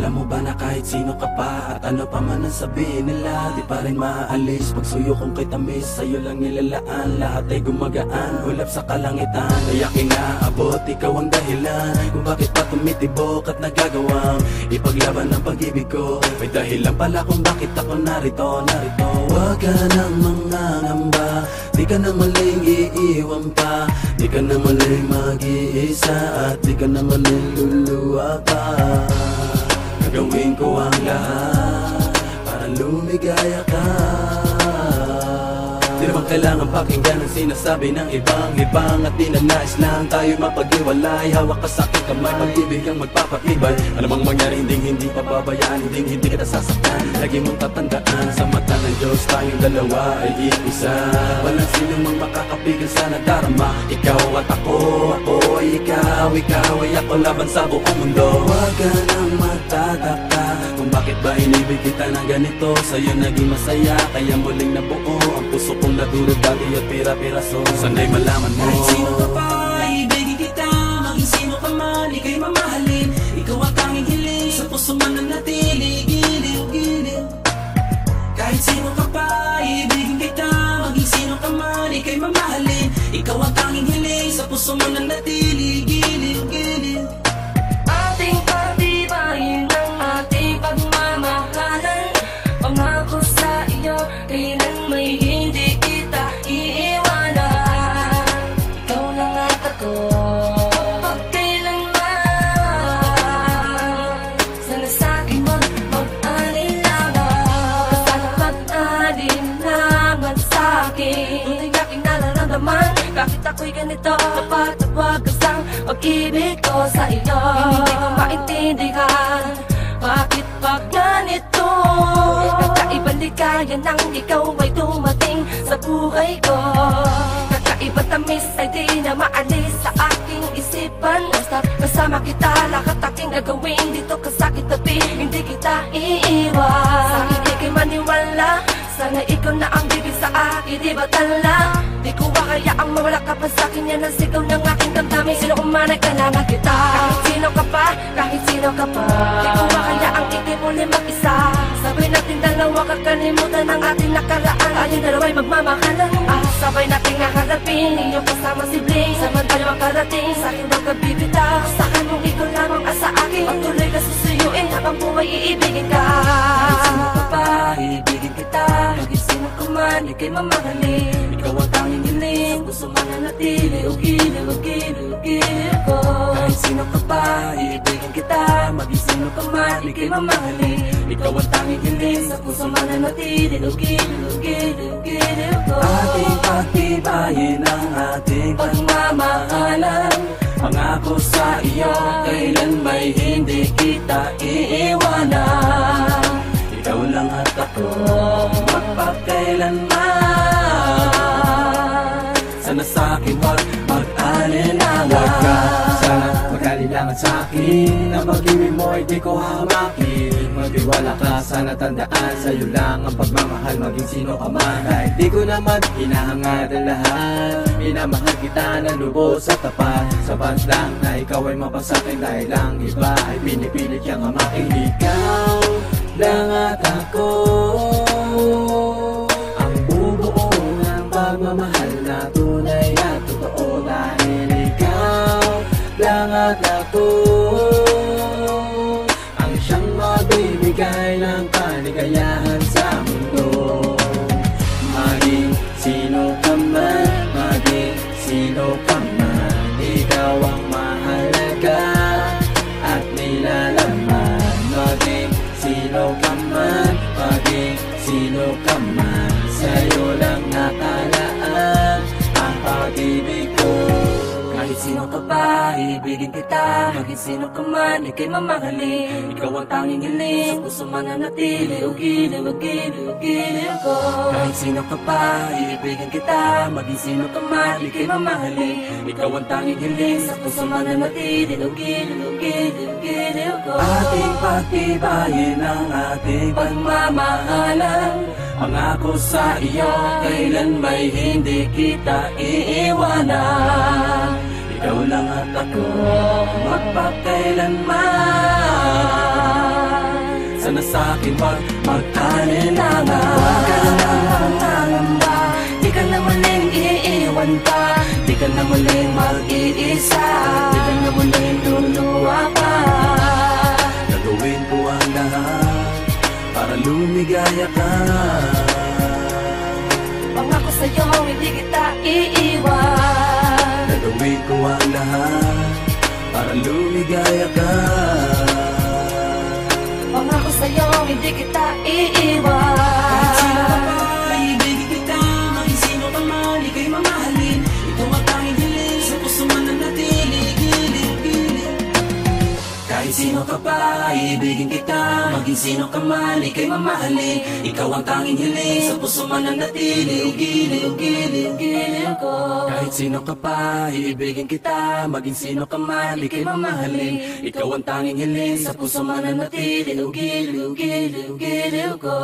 Alam mo ba na kahit sino ka pa at ano pa man ang sabihin nila, di pa rin maaalis pagsuyo kong kay tamis. Sa'yo lang nilalaan, lahat ay gumagaan, ulap sa kalangitan. Kaya kinaabot, ikaw ang dahilan kung bakit pa tumitibok at nagagawang ipaglaban ang pag-ibig ko. May dahilan pala kung bakit ako narito. Huwag ka nang mangangamba, di ka na maling iiwan pa, di ka na maling mag-iisa, at di ka na maling luluwa pa. Gagawin ko ang lahat para lumigaya ka. Di naman kailangan pakinggan ang sinasabi ng ibang at di na nais lang tayo mapag-iwalay. Hawak ka sa aking kamay, pag-ibig ang magpapatibay. Alam ang mangyari, hindi pababayaan, hindi kita sasaktan. Lagi mong tatandaan, sa mata ng Diyos tayong dalawa ay iisa. Walang sinong mang makakapigil sa nadarama. Ikaw at ako ay ikaw ay ako laban sa buong mundo. Huwag ka nang magtataka kung bakit ba inibig kita ng ganito. Sa'yo naging masaya, kaya muling nabuo ang puso kong nadurog dati at pira-piraso. Sana'y malaman mo, kahit sino ka pa, ibigin kita. Maging sino ka man, ika'y mamahalin. Ikaw ang tanging hiling, sa puso man nanatili. Giliw. Kahit sino ka pa, ibigin kita. Maging sino ka man, ika'y mamahalin. Ikaw ang tanging hiling, sa puso man nanatili. Giliw. Ating pagtibayin ang ating pagmamahalan. Pangako sa iyo, kailan may hindi kita iiwanan. Ikaw lang at ako, pagkailanman. Sana sa'kin mag-alinlangan. Sana mag-alinlangan sa'kin. Tunay aking nararamdaman, bakit ako'y ganito? Kapatawag kasang pag-ibig ko sa iyo. Hindi ko maintindihan, bakit pag ganito? Kakaibang ligaya nang ikaw ay dumating sa buhay ko. Kakaiba tamis ay di na maalis sa aking isipan. Basta kasama kita, lahat aking gagawin. Dito ka sa kitabi, hindi kita iiwan. Sa akin ika'y maniwala, sana ikaw na ang bibig sa akin, di ba tala? Di ko kaya ang mawala ka pa sa'kin, yan ang sigaw ng aking damdamin. Sino man ay kailangan kita, kahit sino ka pa. Di ko kaya ang ikay muli mag-isa. Sabay natin dalawa, kakalimutan ang ating nakaraan. Tayong dalawa'y magmamahalan, sabay nating nakalapin. Inyong kasama si Bling, samantayo ang karating. Sa'kin daw kabibitaw, sa'kin mong ikaw lamang sa akin. Pagtuloy ka susuyuin, habang buhay iibigin ka. Kahit sino ka pa, iibigin kita. Maging sino ka man, ika'y mamahalin. Ikaw ang tanging hiling, sa puso man nanatili. Giliw ko. Kahit sino ka pa, iibigin kita. Maging sino ka man, ika'y mamahalin. Ikaw ang tanging hiling, sa puso man nanatili. Giliw ko. ating pagtibayin ang ating pagmamahalan. Pangako sa iyo, kailan may hindi kita iiwanan. Ikaw lang at ako, magpakailanman. Sana sa'kin huwag mag-alinlangan. Huwag ka sana mag-alinlangan sa'kin. Ang pag-ibig mo ay di ko hamakin. Magtiwala ka, sana tandaan. Sa'yo lang ang pagmamahal, maging sino ka man. Kahit di ko naman hinahangad ang lahat, minamahal kita ng lubos at tapat. Sapat lang na ikaw ay mapasakin, dahil ang iba ay pinipilit kang hamakin. Ikaw lang at ako, ang bubuo ng pagmamahal na tunay at totoo. Dahil ikaw lang at ako, ang siyang magbibigay ng kaligayahan sa mundo. Maging sino ka man, maging sino ka man, ikaw ang mahalaga at nilalaman. Maging sino ka man, maging sino ka man, sa'yo lang nakalaan ang pag-ibig ko. Kahit sino ka pa, iibigin kita. Maging sino ka man, ika'y mamahalin. Ikaw ang tanging hiling, sa puso man nanatili. Giliw ko. Kahit sino ka pa, iibigin kita. Maging sino ka man, ika'y mamahalin. Ikaw ang tanging hiling, sa puso man nanatili. Giliw ko. Ating pagtibayin ang ating pagmamahalan. Pangako sa iyo, kailan may hindi kita iiwanan. Ikaw lang at ako, magpakailanman. sana sa'kin wag mag-alinlangan. Huwag ka lang mangangamba, di ka na muling iiwan pa, di ka na muling mag-iisa, di ka na muling luluwa pa. Gagawin ko ang lahat para lumigaya ka. Pangako sa'yo, hindi kita iiwan. Gagawin ko ang lahat para lumigaya ka. Pangako sa'yo, hindi kita iiwan. Sino ka pa, ibigin kita, maging sino ka man, ika'y mamahalin. Ito ang tanging hiling, sa puso man nanatili, gilid-gilid. Kahit sino ka pa, ibigin kita, maging sino ka man, ika'y mamahalin. Ikaw ang tanging hiling, sa puso man nanatili, gilid-gilid ko. Kahit sino ka pa, iibigin kita, maging sino ka man, ika'y mamahalin. Ikaw ang tanging hiling, sa puso man nanatili, Giliw, giliw, giliw, giliw ko.